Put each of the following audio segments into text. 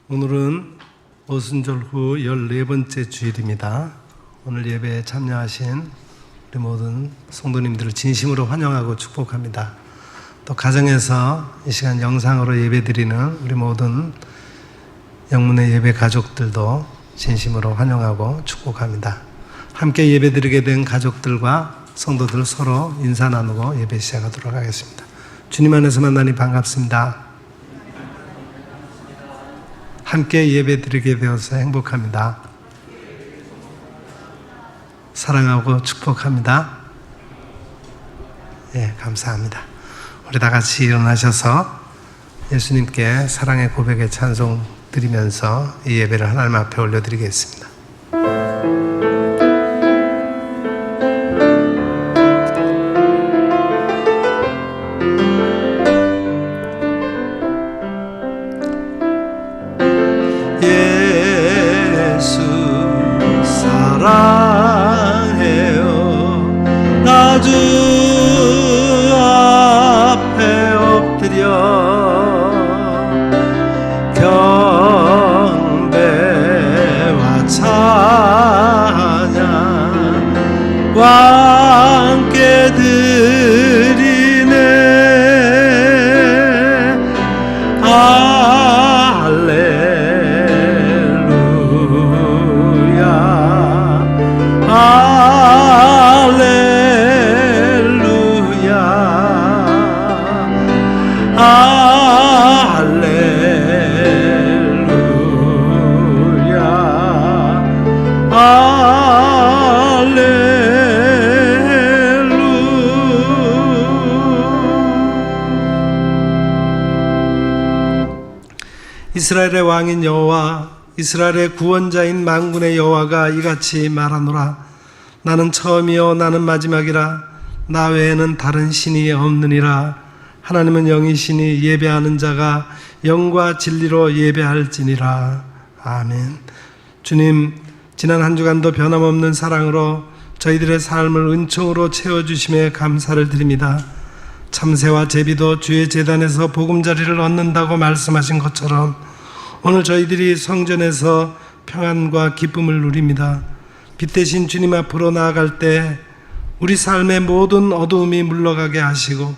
오늘은 오순절 후 14번째 주일입니다. 오늘 예배에 참여하신 우리 모든 성도님들을 진심으로 환영하고 축복합니다. 또 가정에서 이 시간 영상으로 예배드리는 우리 모든 영문의 예배 가족들도 진심으로 환영하고 축복합니다. 함께 예배드리게 된 가족들과 성도들 서로 인사 나누고 예배 시작하도록 하겠습니다. 주님 안에서 만나니 반갑습니다. 함께 예배드리게 되어서 행복합니다. 사랑하고 축복합니다. 예, 감사합니다. 우리 다 같이 일어나셔서 예수님께 사랑의 고백의 찬송 드리면서 이 예배를 하나님 앞에 올려드리겠습니다. 예수 사랑해요. 나 주 앞에 엎드려 경배와 찬양과 함께 드리네. 이스라엘의 왕인 여호와, 이스라엘의 구원자인 만군의 여호와가 이같이 말하노라. 나는 처음이요 나는 마지막이라. 나 외에는 다른 신이 없느니라. 하나님은 영이시니 예배하는 자가 영과 진리로 예배할지니라. 아멘. 주님, 지난 한 주간도 변함없는 사랑으로 저희들의 삶을 은총으로 채워주심에 감사를 드립니다. 참새와 제비도 주의 제단에서 보금자리를 얻는다고 말씀하신 것처럼 오늘 저희들이 성전에서 평안과 기쁨을 누립니다. 빛 대신 주님 앞으로 나아갈 때 우리 삶의 모든 어두움이 물러가게 하시고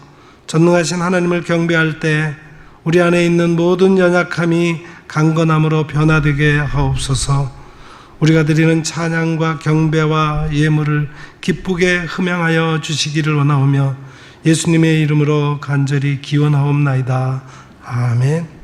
전능하신 하나님을 경배할 때 우리 안에 있는 모든 연약함이 강건함으로 변화되게 하옵소서. 우리가 드리는 찬양과 경배와 예물을 기쁘게 흠양하여 주시기를 원하오며 예수님의 이름으로 간절히 기원하옵나이다. 아멘.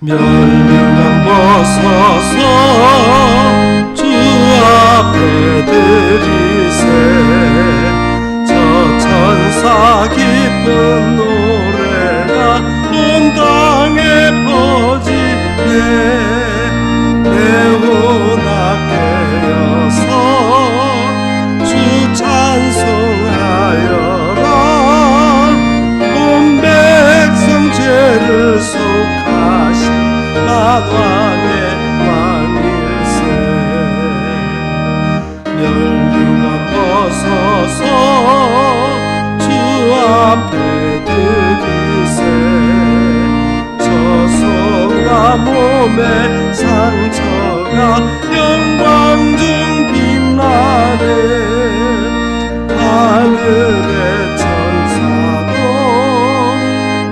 멸류관 벗어서 주 앞에 드리세. 저 천사 기쁜 노래가 온 땅에 퍼지네. 내온 앞에 여서 주 찬송하여라. 온 백성 죄를 속하신 만왕의 왕일세. 멸류관 벗어서 주 앞에 드리세. 저속과 몸의 상처가 영광 중 빛나네. 하늘의 천사도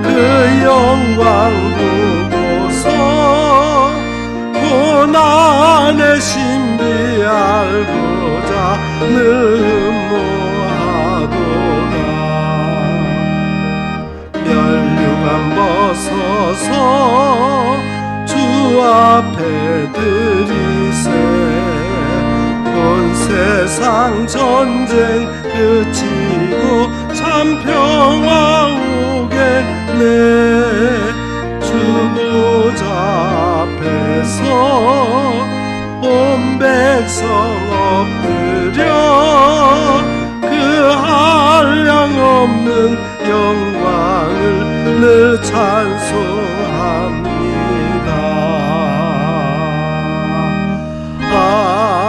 그 영광 고난의 신비 알고자 늘 음모하도다. 멸류관 벗어서 전쟁 그치고 참 평화 오겠네. 주보좌 앞에서 온 백성 엎드려 그 한량없는 영광을 늘 찬송합니다. 아멘.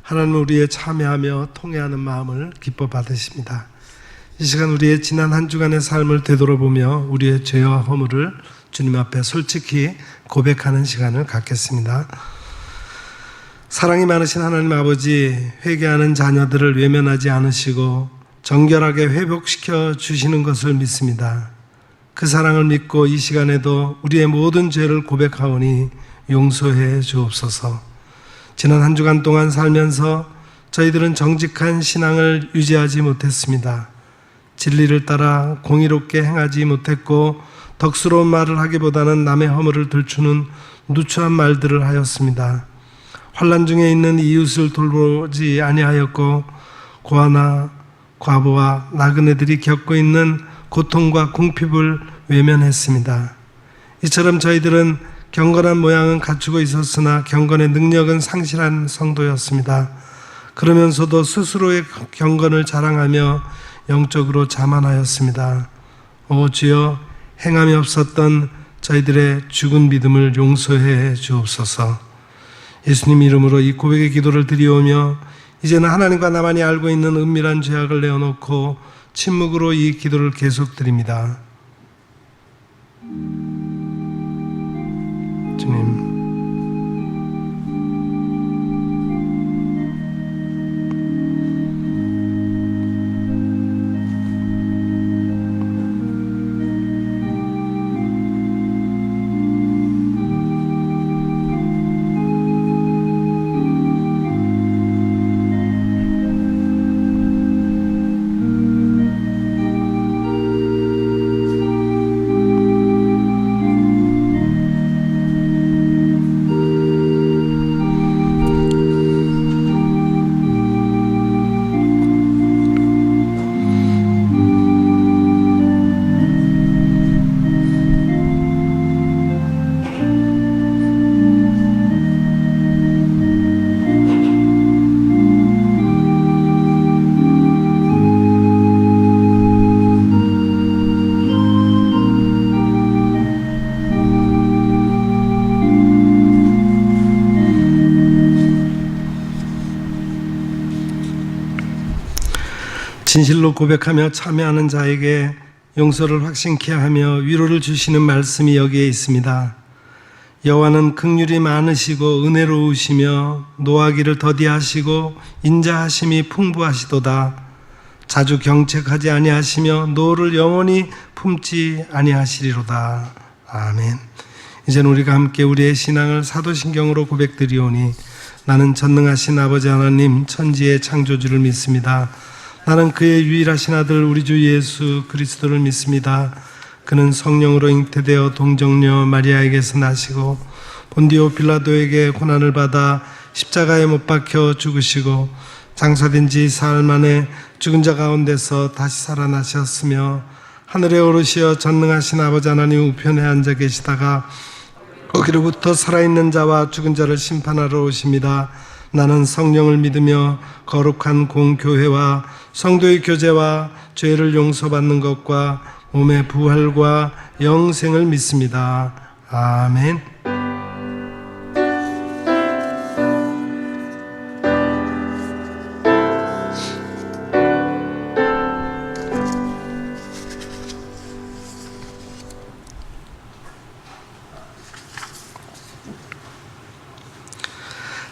하나님 우리의 참여하며 통회하는 마음을 기뻐 받으십니다. 이 시간 우리의 지난 한 주간의 삶을 되돌아보며 우리의 죄와 허물을 주님 앞에 솔직히 고백하는 시간을 갖겠습니다. 사랑이 많으신 하나님 아버지, 회개하는 자녀들을 외면하지 않으시고 정결하게 회복시켜 주시는 것을 믿습니다. 그 사랑을 믿고 이 시간에도 우리의 모든 죄를 고백하오니 용서해 주옵소서. 지난 한 주간 동안 살면서 저희들은 정직한 신앙을 유지하지 못했습니다. 진리를 따라 공의롭게 행하지 못했고 덕스러운 말을 하기보다는 남의 허물을 들추는 누추한 말들을 하였습니다. 환난 중에 있는 이웃을 돌보지 아니하였고 고아나 과부와 나그네들이 겪고 있는 고통과 궁핍을 외면했습니다. 이처럼 저희들은 경건한 모양은 갖추고 있었으나 경건의 능력은 상실한 성도였습니다. 그러면서도 스스로의 경건을 자랑하며 영적으로 자만하였습니다. 오 주여, 행함이 없었던 저희들의 죽은 믿음을 용서해 주옵소서. 예수님 이름으로 이 고백의 기도를 드리오며 이제는 하나님과 나만이 알고 있는 은밀한 죄악을 내어놓고 침묵으로 이 기도를 계속 드립니다. 주님, 진실로 고백하며 참여하는 자에게 용서를 확신케 하며 위로를 주시는 말씀이 여기에 있습니다. 여호와는 긍휼이 많으시고 은혜로우시며 노하기를 더디하시고 인자하심이 풍부하시도다. 자주 경책하지 아니하시며 노를 영원히 품지 아니하시리로다. 아멘. 이제는 우리가 함께 우리의 신앙을 사도신경으로 고백드리오니 나는 전능하신 아버지 하나님 천지의 창조주를 믿습니다. 나는 그의 유일하신 아들 우리 주 예수 그리스도를 믿습니다. 그는 성령으로 잉태되어 동정녀 마리아에게서 나시고 본디오 빌라도에게 고난을 받아 십자가에 못 박혀 죽으시고 장사된 지 사흘 만에 죽은 자 가운데서 다시 살아나셨으며 하늘에 오르시어 전능하신 아버지 하나님 우편에 앉아 계시다가 거기로부터 살아있는 자와 죽은 자를 심판하러 오십니다. 나는 성령을 믿으며 거룩한 공교회와 성도의 교제와 죄를 용서받는 것과 몸의 부활과 영생을 믿습니다. 아멘.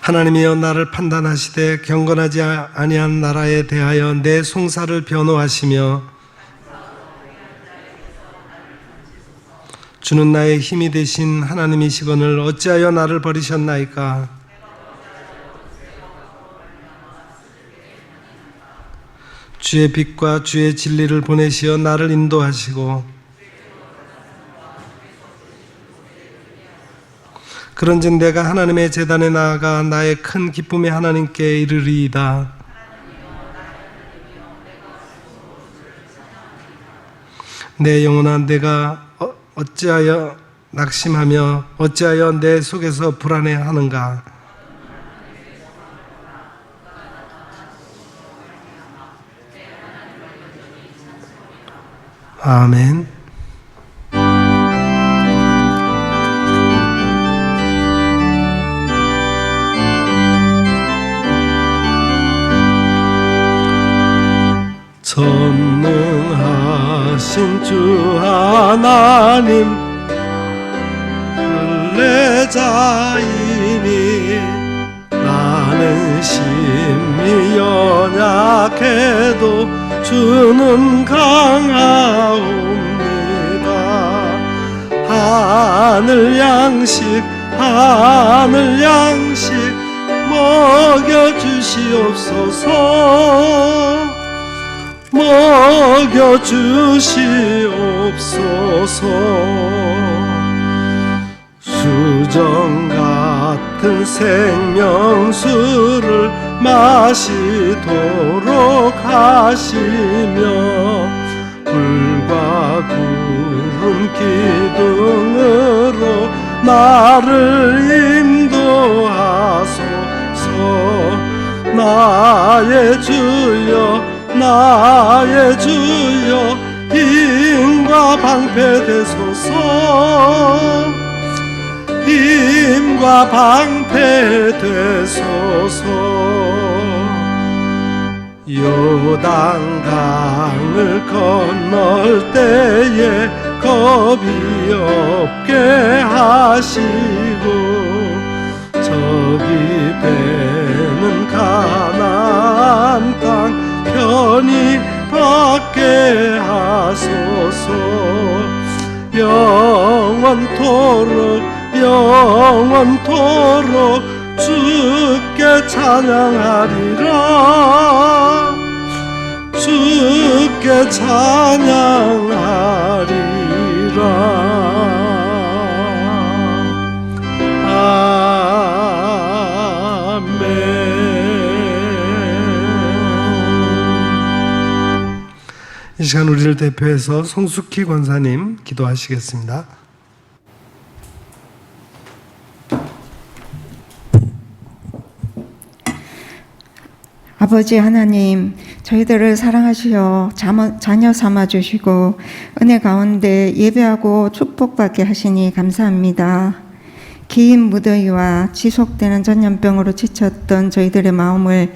하나님이여 나를 판단하시되 경건하지 아니한 나라에 대하여 내 송사를 변호하시며 주는 나의 힘이 되신 하나님이시거늘 어찌하여 나를 버리셨나이까. 주의 빛과 주의 진리를 보내시어 나를 인도하시고 그런즉 내가 하나님의 제단에 나아가 나의 큰 기쁨의 하나님께 이르리이다. 내 영혼아, 내가 어찌하여 낙심하며 어찌하여 내 속에서 불안해하는가? 아멘. 전능하신 주 하나님, 흘레자이니 나는 심히 연약해도 주는 강하옵니다. 하늘 양식 먹여주시옵소서. 수정 같은 생명수를 마시도록 하시며 불과 구름 기둥으로 나를 인도하소서. 나의 주여 힘과 방패 되소서. 요단강을 건널 때에 겁이 없게 하시고 저기 배는 가나안 땅 편히 받게 하소서. 영원토록 주께 찬양하리라. 주께 찬양하리라. 아멘. 이 시간 우리를 대표해서 송숙희 권사님 기도하시겠습니다. 아버지 하나님, 저희들을 사랑하시어 자녀 삼아주시고 은혜 가운데 예배하고 축복받게 하시니 감사합니다. 긴 무더위와 지속되는 전염병으로 지쳤던 저희들의 마음을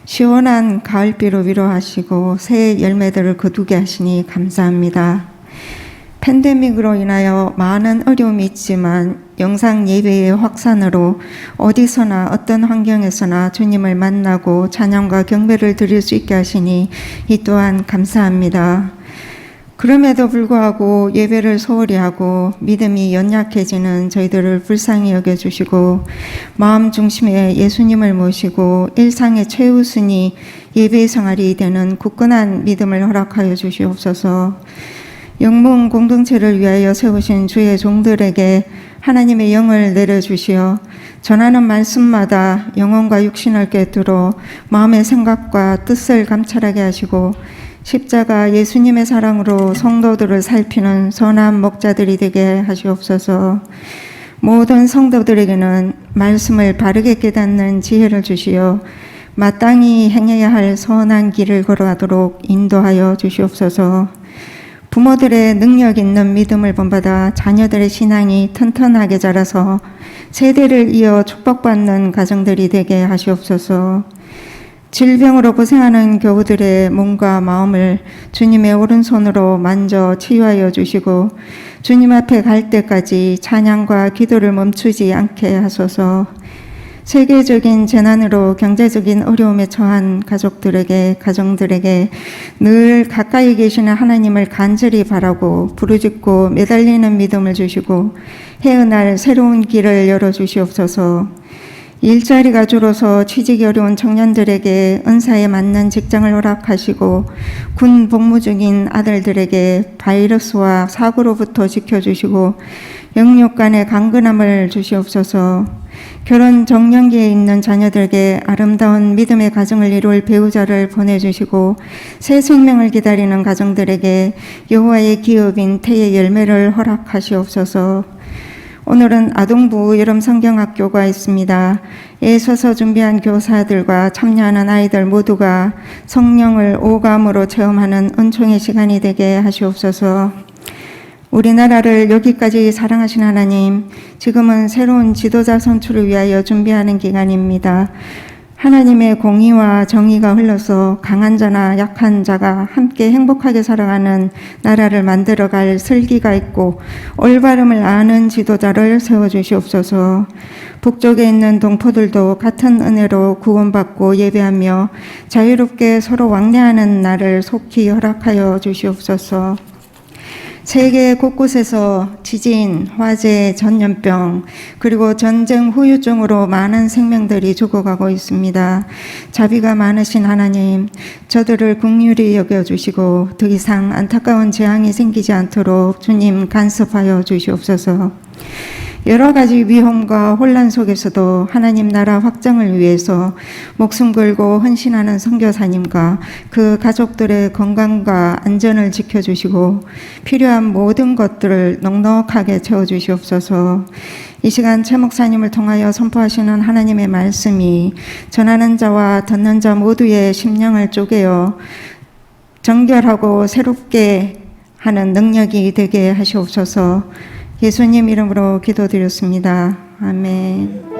시원한 가을비로 위로하시고 새 열매들을 거두게 하시니 감사합니다. 팬데믹으로 인하여 많은 어려움이 있지만 영상 예배의 확산으로 어디서나 어떤 환경에서나 주님을 만나고 찬양과 경배를 드릴 수 있게 하시니 이 또한 감사합니다. 그럼에도 불구하고 예배를 소홀히 하고 믿음이 연약해지는 저희들을 불쌍히 여겨주시고 마음 중심에 예수님을 모시고 일상의 최우선이 예배 생활이 되는 굳건한 믿음을 허락하여 주시옵소서. 영문 공동체를 위하여 세우신 주의 종들에게 하나님의 영을 내려주시어 전하는 말씀마다 영혼과 육신을 꿰뚫어 마음의 생각과 뜻을 감찰하게 하시고 십자가 예수님의 사랑으로 성도들을 살피는 선한 목자들이 되게 하시옵소서. 모든 성도들에게는 말씀을 바르게 깨닫는 지혜를 주시어 마땅히 행해야 할 선한 길을 걸어가도록 인도하여 주시옵소서. 부모들의 능력 있는 믿음을 본받아 자녀들의 신앙이 튼튼하게 자라서 세대를 이어 축복받는 가정들이 되게 하시옵소서. 질병으로 고생하는 교우들의 몸과 마음을 주님의 오른손으로 만져 치유하여 주시고 주님 앞에 갈 때까지 찬양과 기도를 멈추지 않게 하소서. 세계적인 재난으로 경제적인 어려움에 처한 가족들에게, 가정들에게 늘 가까이 계시는 하나님을 간절히 바라고 부르짖고 매달리는 믿음을 주시고 해어날 새로운 길을 열어주시옵소서. 일자리가 줄어서 취직이 어려운 청년들에게 은사에 맞는 직장을 허락하시고 군 복무 중인 아들들에게 바이러스와 사고로부터 지켜주시고 영육 간의 강건함을 주시옵소서. 결혼 정년기에 있는 자녀들에게 아름다운 믿음의 가정을 이룰 배우자를 보내주시고 새 생명을 기다리는 가정들에게 여호와의 기업인 태의 열매를 허락하시옵소서. 오늘은 아동부 여름 성경학교가 있습니다. 에 서서 준비한 교사들과 참여하는 아이들 모두가 성령을 오감으로 체험하는 은총의 시간이 되게 하시옵소서. 우리나라를 여기까지 사랑하신 하나님, 지금은 새로운 지도자 선출을 위하여 준비하는 기간입니다. 하나님의 공의와 정의가 흘러서 강한 자나 약한 자가 함께 행복하게 살아가는 나라를 만들어갈 슬기가 있고 올바름을 아는 지도자를 세워주시옵소서. 북쪽에 있는 동포들도 같은 은혜로 구원받고 예배하며 자유롭게 서로 왕래하는 날을 속히 허락하여 주시옵소서. 세계 곳곳에서 지진, 화재, 전염병, 그리고 전쟁 후유증으로 많은 생명들이 죽어가고 있습니다. 자비가 많으신 하나님, 저들을 긍휼히 여겨주시고 더 이상 안타까운 재앙이 생기지 않도록 주님 간섭하여 주시옵소서. 여러 가지 위험과 혼란 속에서도 하나님 나라 확장을 위해서 목숨 걸고 헌신하는 선교사님과 그 가족들의 건강과 안전을 지켜주시고 필요한 모든 것들을 넉넉하게 채워주시옵소서. 이 시간 최 목사님을 통하여 선포하시는 하나님의 말씀이 전하는 자와 듣는 자 모두의 심령을 쪼개어 정결하고 새롭게 하는 능력이 되게 하시옵소서. 예수님 이름으로 기도드렸습니다. 아멘.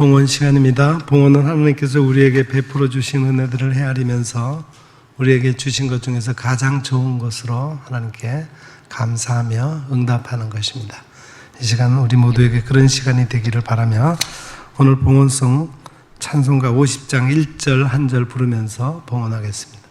봉헌 시간입니다. 봉헌은 하나님께서 우리에게 베풀어 주신 은혜들을 헤아리면서 우리에게 주신 것 중에서 가장 좋은 것으로 하나님께 감사하며 응답하는 것입니다. 이 시간은 우리 모두에게 그런 시간이 되기를 바라며 오늘 봉헌송 찬송가 50장 1절 1절 부르면서 봉헌하겠습니다.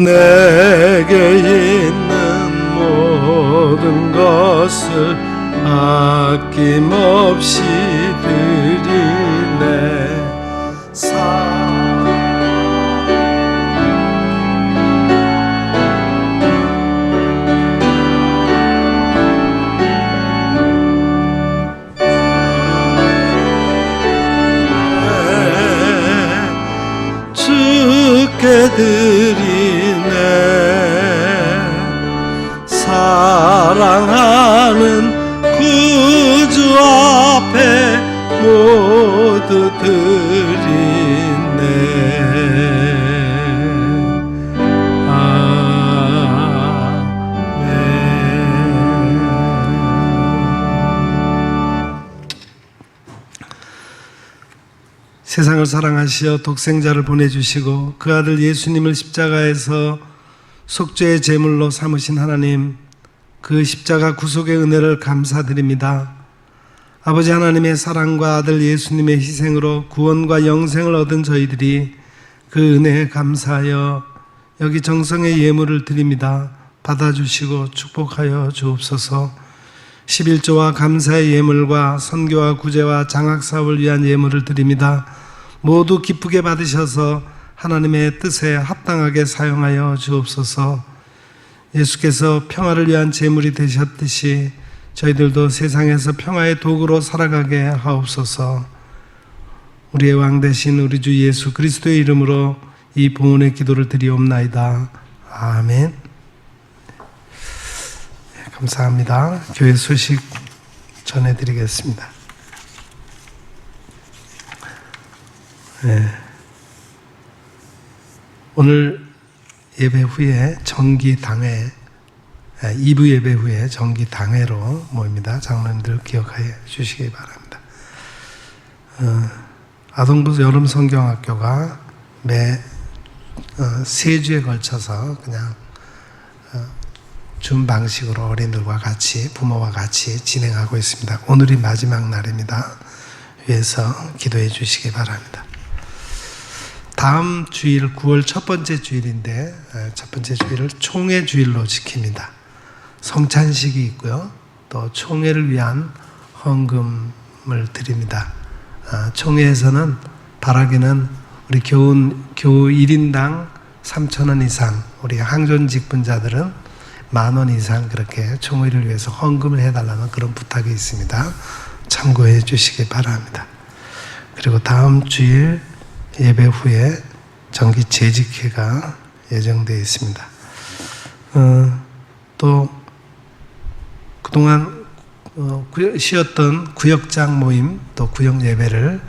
내게 있는 모든 것을 아낌없이 드리네. 주께 드리네. 사랑하는 구주 앞에 모두 드리네. 아멘. 세상을 사랑하시어 독생자를 보내주시고 그 아들 예수님을 십자가에서 속죄의 제물로 삼으신 하나님, 그 십자가 구속의 은혜를 감사드립니다. 아버지 하나님의 사랑과 아들 예수님의 희생으로 구원과 영생을 얻은 저희들이 그 은혜에 감사하여 여기 정성의 예물을 드립니다. 받아주시고 축복하여 주옵소서. 11조와 감사의 예물과 선교와 구제와 장학사업을 위한 예물을 드립니다. 모두 기쁘게 받으셔서 하나님의 뜻에 합당하게 사용하여 주옵소서. 예수께서 평화를 위한 제물이 되셨듯이 저희들도 세상에서 평화의 도구로 살아가게 하옵소서. 우리의 왕 되신 우리 주 예수 그리스도의 이름으로 이 봉헌의 기도를 드리옵나이다. 아멘. 감사합니다. 교회 소식 전해드리겠습니다. 오늘 예배 후에 정기 당회, 2부 예배 후에 정기 당회로 모입니다. 장로님들 기억해 주시기 바랍니다. 아동부 여름 성경학교가 매 3주에 걸쳐서 그냥 줌 방식으로 어린이들과 같이 부모와 같이 진행하고 있습니다. 오늘이 마지막 날입니다. 위해서 기도해 주시기 바랍니다. 다음 주일 9월 첫 번째 주일인데 첫 번째 주일을 총회 주일로 지킵니다. 성찬식이 있고요. 또 총회를 위한 헌금을 드립니다. 총회에서는 바라기는 우리 교우 1인당 3,000원 이상, 우리 항존직 분자들은 10,000원 이상 그렇게 총회를 위해서 헌금을 해달라는 그런 부탁이 있습니다. 참고해 주시기 바랍니다. 그리고 다음 주일 예배 후에 정기 재직회가 예정되어 있습니다. 또 그동안 쉬었던 구역장 모임 또 구역 예배를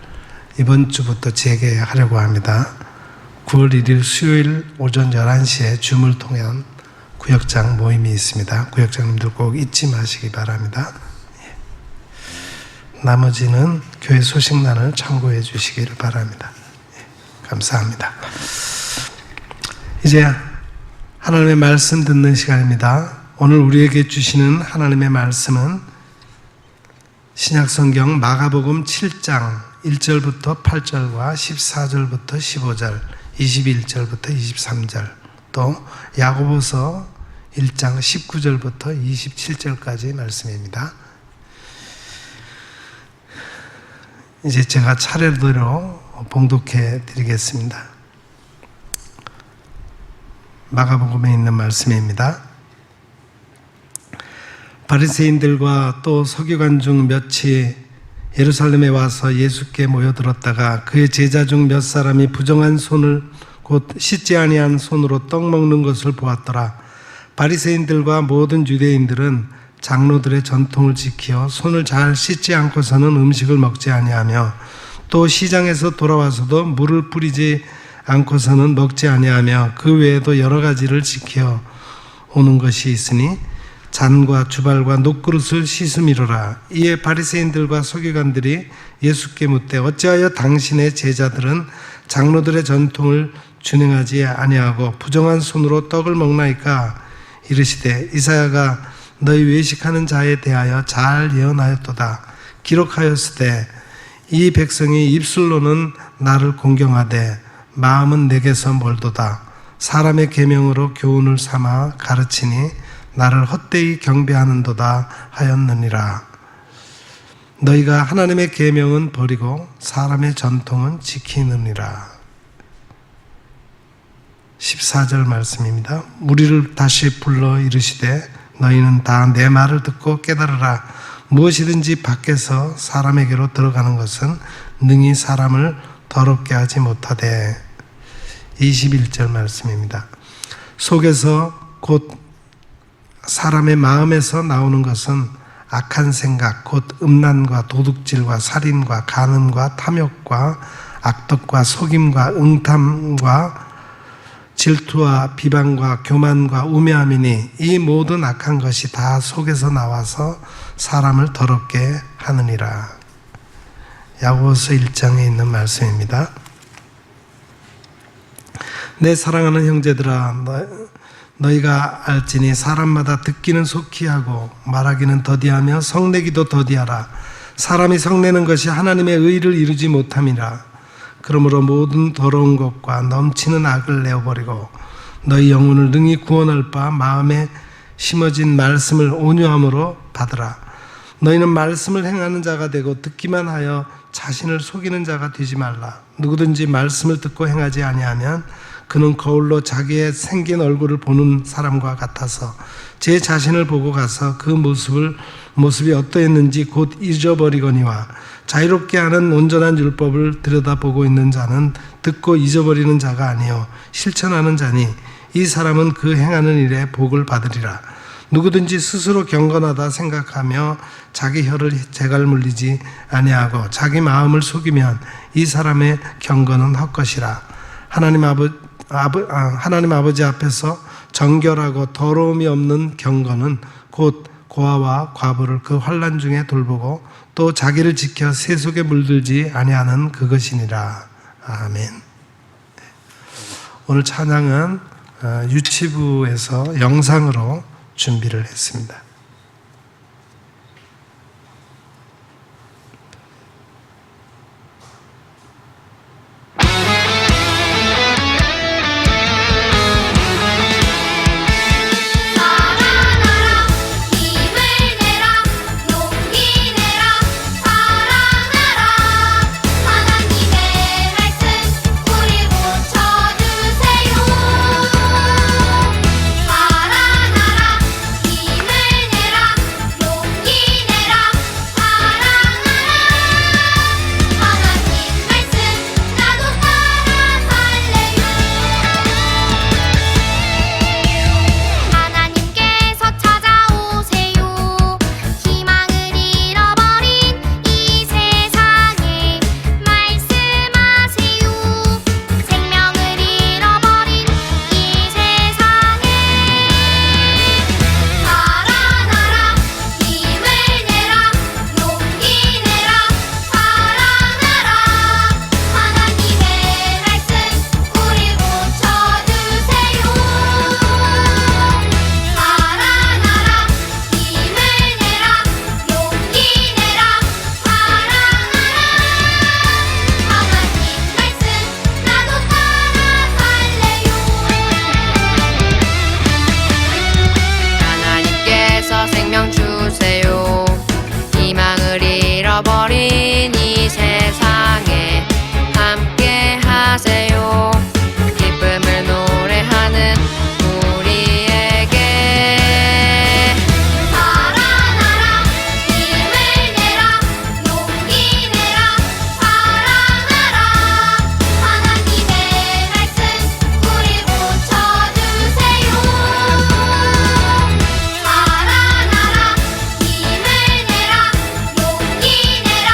이번 주부터 재개하려고 합니다. 9월 1일 수요일 오전 11시에 줌을 통한 구역장 모임이 있습니다. 구역장님들 꼭 잊지 마시기 바랍니다. 나머지는 교회 소식란을 참고해 주시기를 바랍니다. 감사합니다. 이제 하나님의 말씀 듣는 시간입니다. 오늘 우리에게 주시는 하나님의 말씀은 신약성경 마가복음 7장 1절부터 8절과 14절부터 15절, 21절부터 23절, 또 야고보서 1장 19절부터 27절까지 말씀입니다. 이제 제가 차례대로 봉독해 드리겠습니다. 마가복음에 있는 말씀입니다. 바리새인들과 또 서기관 중 몇이 예루살렘에 와서 예수께 모여들었다가 그의 제자 중 몇 사람이 부정한 손을 곧 씻지 아니한 손으로 떡 먹는 것을 보았더라. 바리새인들과 모든 유대인들은 장로들의 전통을 지키어 손을 잘 씻지 않고서는 음식을 먹지 아니하며 또 시장에서 돌아와서도 물을 뿌리지 않고서는 먹지 아니하며 그 외에도 여러 가지를 지켜 오는 것이 있으니 잔과 주발과 녹그릇을 씻음이로라. 이에 바리새인들과 서기관들이 예수께 묻되 어찌하여 당신의 제자들은 장로들의 전통을 준행하지 아니하고 부정한 손으로 떡을 먹나이까? 이르시되 이사야가 너희 외식하는 자에 대하여 잘 예언하였도다. 기록하였으되 이 백성이 입술로는 나를 공경하되 마음은 내게서 멀도다. 사람의 계명으로 교훈을 삼아 가르치니 나를 헛되이 경배하는도다 하였느니라. 너희가 하나님의 계명은 버리고 사람의 전통은 지키느니라. 14절 말씀입니다. 무리를 다시 불러 이르시되 너희는 다 내 말을 듣고 깨달으라. 무엇이든지 밖에서 사람에게로 들어가는 것은 능히 사람을 더럽게 하지 못하되. 21절 말씀입니다. 속에서 곧 사람의 마음에서 나오는 것은 악한 생각, 곧 음란과 도둑질과 살인과 간음과 탐욕과 악독과 속임과 응탐과 질투와 비방과 교만과 우매함이니 이 모든 악한 것이 다 속에서 나와서 사람을 더럽게 하느니라. 야고보서 1장에 있는 말씀입니다. 내 사랑하는 형제들아, 너희가 알지니 사람마다 듣기는 속히 하고 말하기는 더디하며 성내기도 더디하라. 사람이 성내는 것이 하나님의 의를 이루지 못함이라. 그러므로 모든 더러운 것과 넘치는 악을 내어버리고 너희 영혼을 능히 구원할 바 마음에 심어진 말씀을 온유함으로 받으라. 너희는 말씀을 행하는 자가 되고 듣기만 하여 자신을 속이는 자가 되지 말라. 누구든지 말씀을 듣고 행하지 아니하면 그는 거울로 자기의 생긴 얼굴을 보는 사람과 같아서 제 자신을 보고 가서 그 모습이 어떠했는지 곧 잊어버리거니와 자유롭게 하는 온전한 율법을 들여다보고 있는 자는 듣고 잊어버리는 자가 아니요 실천하는 자니 이 사람은 그 행하는 일에 복을 받으리라. 누구든지 스스로 경건하다 생각하며 자기 혀를 재갈 물리지 아니하고 자기 마음을 속이면 이 사람의 경건은 헛것이라. 하나님 아버지 앞에서 정결하고 더러움이 없는 경건은 곧 고아와 과부를 그 환난 중에 돌보고 또 자기를 지켜 세속에 물들지 아니하는 그것이니라. 아멘. 오늘 찬양은 유치부에서 영상으로 준비를 했습니다. 잃어버린 이 세상에 함께 하세요. 기쁨을 노래하는 우리에게 살아나라 힘을 내라 용기 내라 사랑하라 하나님의 말씀 우리 고쳐주세요. 살아나라 힘을 내라 용기 내라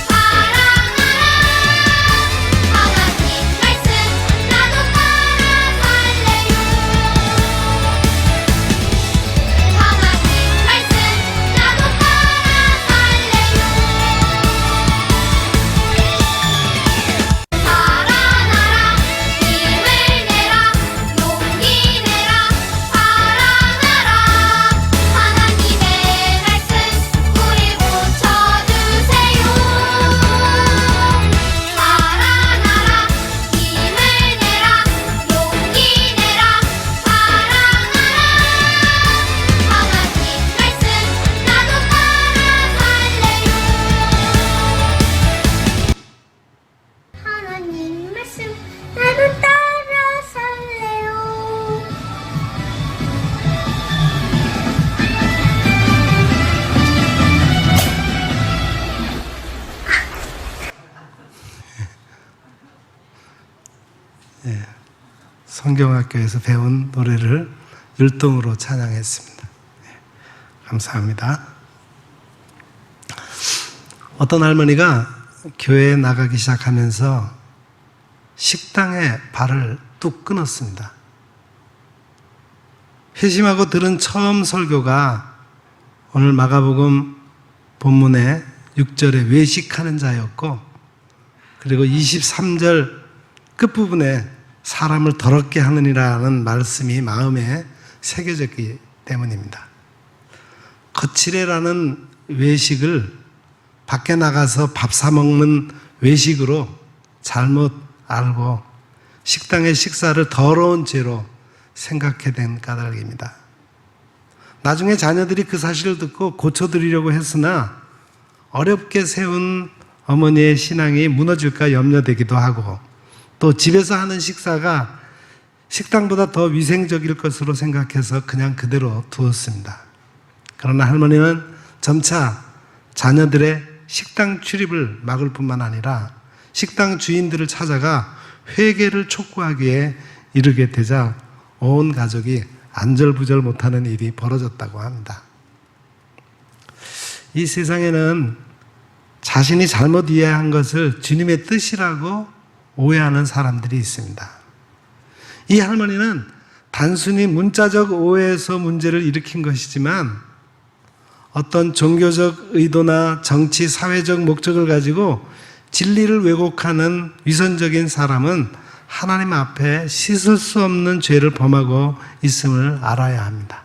사랑하라 하나님 말씀 나도 따라 살래요. 하나님 말씀 나도 따라 살래요. 살아나라 힘을 내라 용기 내라 사랑하라 하나님의 말씀 우리 고쳐주세요. 살아나라 힘을 내라 용기 내라 사랑하라 하나님 말씀 나도 따라 살래요. 하나님 말씀 나도 따라 살래요. 성경학교에서 배운 노래를 율동으로 찬양했습니다. 감사합니다. 어떤 할머니가 교회에 나가기 시작하면서 식당에 발을 뚝 끊었습니다. 회심하고 들은 처음 설교가 오늘 마가복음 본문의 6절에 외식하는 자였고, 그리고 23절 끝부분에 사람을 더럽게 하느니라는 말씀이 마음에 새겨졌기 때문입니다. 거칠애라는 외식을 밖에 나가서 밥 사 먹는 외식으로 잘못 알고 식당의 식사를 더러운 죄로 생각해 된 까닭입니다. 나중에 자녀들이 그 사실을 듣고 고쳐드리려고 했으나 어렵게 세운 어머니의 신앙이 무너질까 염려되기도 하고, 또 집에서 하는 식사가 식당보다 더 위생적일 것으로 생각해서 그냥 그대로 두었습니다. 그러나 할머니는 점차 자녀들의 식당 출입을 막을 뿐만 아니라 식당 주인들을 찾아가 회개를 촉구하기에 이르게 되자 온 가족이 안절부절 못하는 일이 벌어졌다고 합니다. 이 세상에는 자신이 잘못 이해한 것을 주님의 뜻이라고 오해하는 사람들이 있습니다. 이 할머니는 단순히 문자적 오해에서 문제를 일으킨 것이지만 어떤 종교적 의도나 정치, 사회적 목적을 가지고 진리를 왜곡하는 위선적인 사람은 하나님 앞에 씻을 수 없는 죄를 범하고 있음을 알아야 합니다.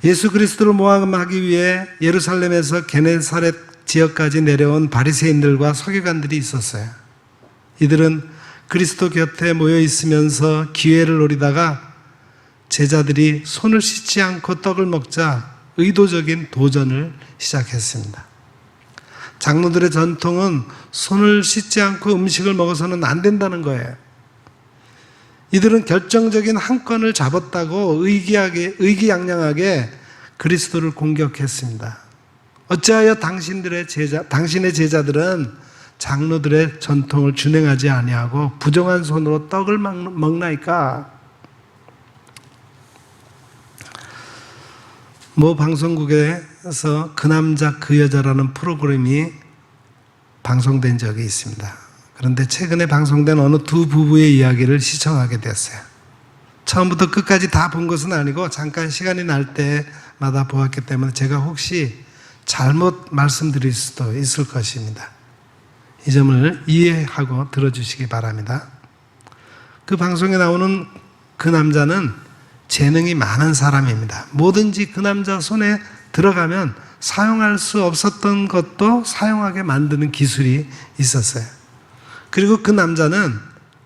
예수 그리스도를 모함하기 위해 예루살렘에서 게네사렛 지역까지 내려온 바리새인들과 서기관들이 있었어요. 이들은 그리스도 곁에 모여 있으면서 기회를 노리다가 제자들이 손을 씻지 않고 떡을 먹자 의도적인 도전을 시작했습니다. 장로들의 전통은 손을 씻지 않고 음식을 먹어서는 안 된다는 거예요. 이들은 결정적인 한 건을 잡았다고 의기양양하게 그리스도를 공격했습니다. 어찌하여 당신의 제자들은 장로들의 전통을 준행하지 아니하고 부정한 손으로 떡을 먹나이까? 모 방송국에서 그 남자 그 여자라는 프로그램이 방송된 적이 있습니다. 그런데 최근에 방송된 어느 두 부부의 이야기를 시청하게 됐어요. 처음부터 끝까지 다 본 것은 아니고 잠깐 시간이 날 때마다 보았기 때문에 제가 혹시 잘못 말씀드릴 수도 있을 것입니다. 이 점을 이해하고 들어주시기 바랍니다. 그 방송에 나오는 그 남자는 재능이 많은 사람입니다. 뭐든지 그 남자 손에 들어가면 사용할 수 없었던 것도 사용하게 만드는 기술이 있었어요. 그리고 그 남자는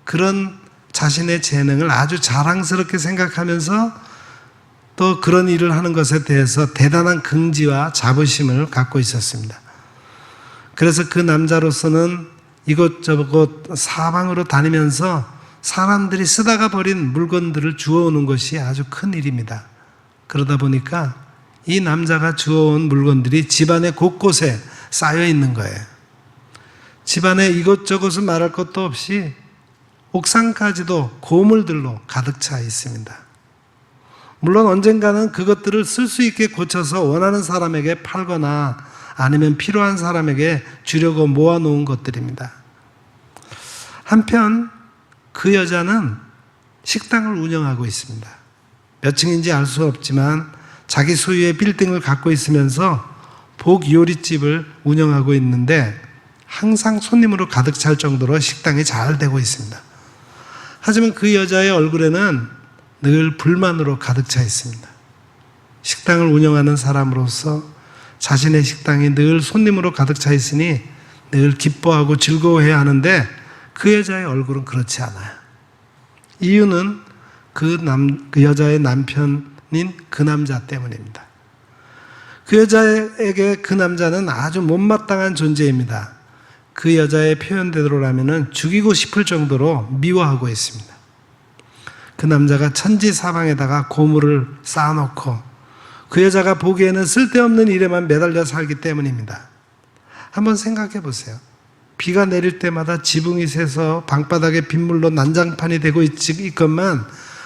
그런 자신의 재능을 아주 자랑스럽게 생각하면서 또 그런 일을 하는 것에 대해서 대단한 긍지와 자부심을 갖고 있었습니다. 그래서 그 남자로서는 이곳저곳 사방으로 다니면서 사람들이 쓰다가 버린 물건들을 주워오는 것이 아주 큰 일입니다. 그러다 보니까 이 남자가 주워온 물건들이 집안의 곳곳에 쌓여 있는 거예요. 집안에 이것저것을 말할 것도 없이 옥상까지도 고물들로 가득 차 있습니다. 물론 언젠가는 그것들을 쓸 수 있게 고쳐서 원하는 사람에게 팔거나 아니면 필요한 사람에게 주려고 모아놓은 것들입니다. 한편 그 여자는 식당을 운영하고 있습니다. 몇 층인지 알 수 없지만 자기 소유의 빌딩을 갖고 있으면서 복요리집을 운영하고 있는데 항상 손님으로 가득 찰 정도로 식당이 잘 되고 있습니다. 하지만 그 여자의 얼굴에는 늘 불만으로 가득 차 있습니다. 식당을 운영하는 사람으로서 자신의 식당이 늘 손님으로 가득 차 있으니 늘 기뻐하고 즐거워해야 하는데 그 여자의 얼굴은 그렇지 않아요. 이유는 그 여자의 남편인 그 남자 때문입니다. 그 여자에게 그 남자는 아주 못마땅한 존재입니다. 그 여자의 표현대로라면 죽이고 싶을 정도로 미워하고 있습니다. 그 남자가 천지사방에다가 고물을 쌓아놓고 그 여자가 보기에는 쓸데없는 일에만 매달려 살기 때문입니다. 한번 생각해 보세요. 비가 내릴 때마다 지붕이 새서 방바닥에 빗물로 난장판이 되고 있건만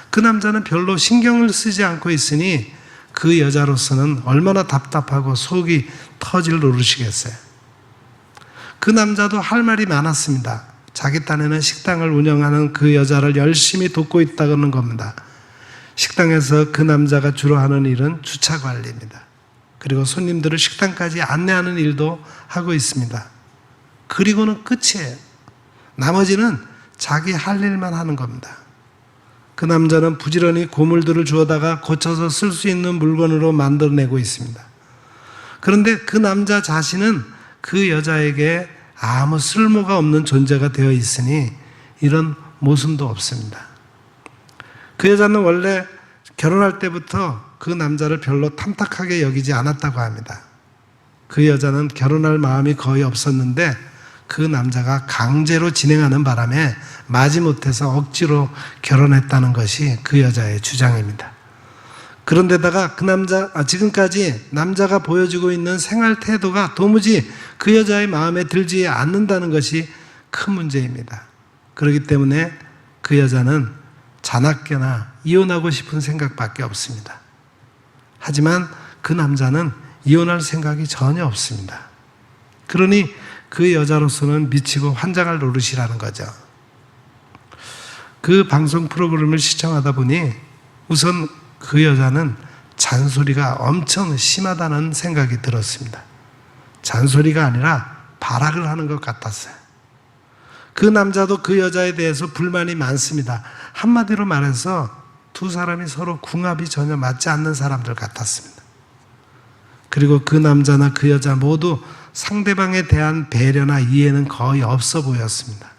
그 남자는 별로 신경을 쓰지 않고 있으니 그 여자로서는 얼마나 답답하고 속이 터질 노릇이겠어요. 그 남자도 할 말이 많았습니다. 자기 딴에는 식당을 운영하는 그 여자를 열심히 돕고 있다는 겁니다. 식당에서 그 남자가 주로 하는 일은 주차 관리입니다. 그리고 손님들을 식당까지 안내하는 일도 하고 있습니다. 그리고는 끝이에요. 나머지는 자기 할 일만 하는 겁니다. 그 남자는 부지런히 고물들을 주워다가 고쳐서 쓸 수 있는 물건으로 만들어내고 있습니다. 그런데 그 남자 자신은 그 여자에게 아무 쓸모가 없는 존재가 되어 있으니 이런 모순도 없습니다. 그 여자는 원래 결혼할 때부터 그 남자를 별로 탐탁하게 여기지 않았다고 합니다. 그 여자는 결혼할 마음이 거의 없었는데 그 남자가 강제로 진행하는 바람에 마지못해서 억지로 결혼했다는 것이 그 여자의 주장입니다. 그런데다가 지금까지 남자가 보여주고 있는 생활 태도가 도무지 그 여자의 마음에 들지 않는다는 것이 큰 문제입니다. 그렇기 때문에 그 여자는 자나깨나 이혼하고 싶은 생각밖에 없습니다. 하지만 그 남자는 이혼할 생각이 전혀 없습니다. 그러니 그 여자로서는 미치고 환장할 노릇이라는 거죠. 그 방송 프로그램을 시청하다 보니 우선 그 여자는 잔소리가 엄청 심하다는 생각이 들었습니다. 잔소리가 아니라 발악을 하는 것 같았어요. 그 남자도 그 여자에 대해서 불만이 많습니다. 한마디로 말해서 두 사람이 서로 궁합이 전혀 맞지 않는 사람들 같았습니다. 그리고 그 남자나 그 여자 모두 상대방에 대한 배려나 이해는 거의 없어 보였습니다.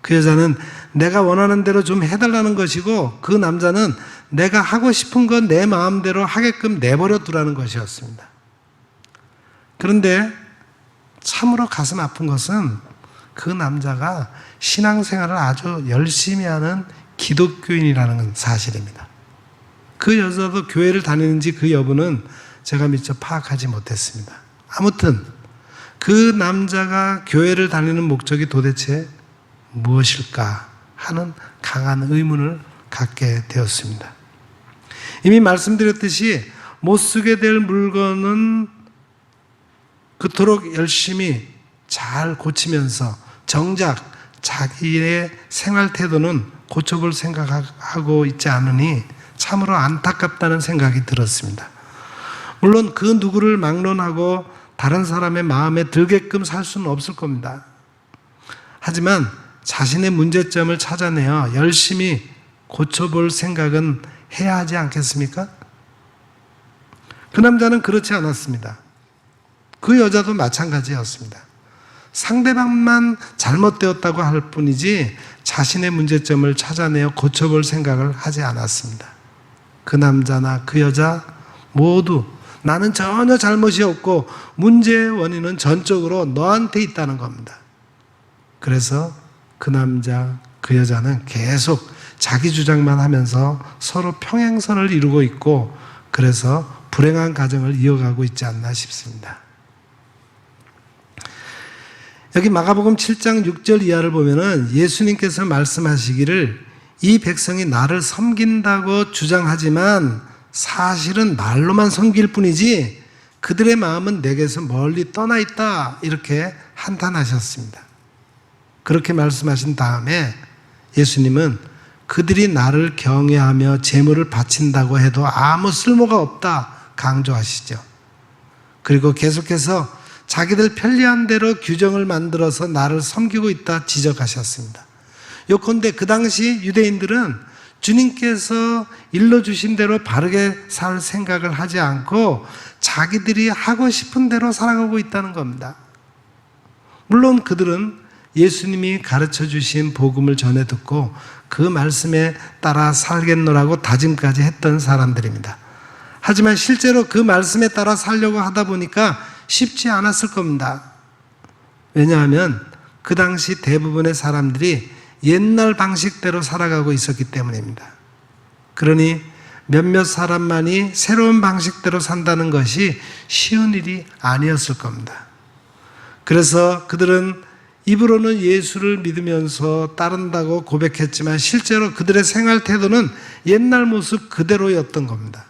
그 여자는 내가 원하는 대로 좀 해달라는 것이고, 그 남자는 내가 하고 싶은 건 내 마음대로 하게끔 내버려 두라는 것이었습니다. 그런데 참으로 가슴 아픈 것은 그 남자가 신앙생활을 아주 열심히 하는 기독교인이라는 사실입니다. 그 여자도 교회를 다니는지 그 여부는 제가 미처 파악하지 못했습니다. 아무튼 그 남자가 교회를 다니는 목적이 도대체 무엇일까 하는 강한 의문을 갖게 되었습니다. 이미 말씀드렸듯이 못 쓰게 될 물건은 그토록 열심히 잘 고치면서 정작 자기의 생활 태도는 고쳐볼 생각하고 있지 않으니 참으로 안타깝다는 생각이 들었습니다. 물론 그 누구를 막론하고 다른 사람의 마음에 들게끔 살 수는 없을 겁니다. 하지만 자신의 문제점을 찾아내어 열심히 고쳐볼 생각은 해야 하지 않겠습니까? 그 남자는 그렇지 않았습니다. 그 여자도 마찬가지였습니다. 상대방만 잘못되었다고 할 뿐이지 자신의 문제점을 찾아내어 고쳐볼 생각을 하지 않았습니다. 그 남자나 그 여자 모두 나는 전혀 잘못이 없고 문제의 원인은 전적으로 너한테 있다는 겁니다. 그래서 그 남자, 그 여자는 계속 자기 주장만 하면서 서로 평행선을 이루고 있고, 그래서 불행한 가정을 이어가고 있지 않나 싶습니다. 여기 마가복음 7장 6절 이하를 보면은 예수님께서 말씀하시기를 이 백성이 나를 섬긴다고 주장하지만 사실은 말로만 섬길 뿐이지 그들의 마음은 내게서 멀리 떠나 있다, 이렇게 한탄하셨습니다. 그렇게 말씀하신 다음에 예수님은 그들이 나를 경외하며 제물을 바친다고 해도 아무 쓸모가 없다 강조하시죠. 그리고 계속해서 자기들 편리한 대로 규정을 만들어서 나를 섬기고 있다 지적하셨습니다. 요컨대 그 당시 유대인들은 주님께서 일러주신 대로 바르게 살 생각을 하지 않고 자기들이 하고 싶은 대로 살아가고 있다는 겁니다. 물론 그들은 예수님이 가르쳐 주신 복음을 전해 듣고 그 말씀에 따라 살겠노라고 다짐까지 했던 사람들입니다. 하지만 실제로 그 말씀에 따라 살려고 하다 보니까 쉽지 않았을 겁니다. 왜냐하면 그 당시 대부분의 사람들이 옛날 방식대로 살아가고 있었기 때문입니다. 그러니 몇몇 사람만이 새로운 방식대로 산다는 것이 쉬운 일이 아니었을 겁니다. 그래서 그들은 입으로는 예수를 믿으면서 따른다고 고백했지만 실제로 그들의 생활 태도는 옛날 모습 그대로였던 겁니다.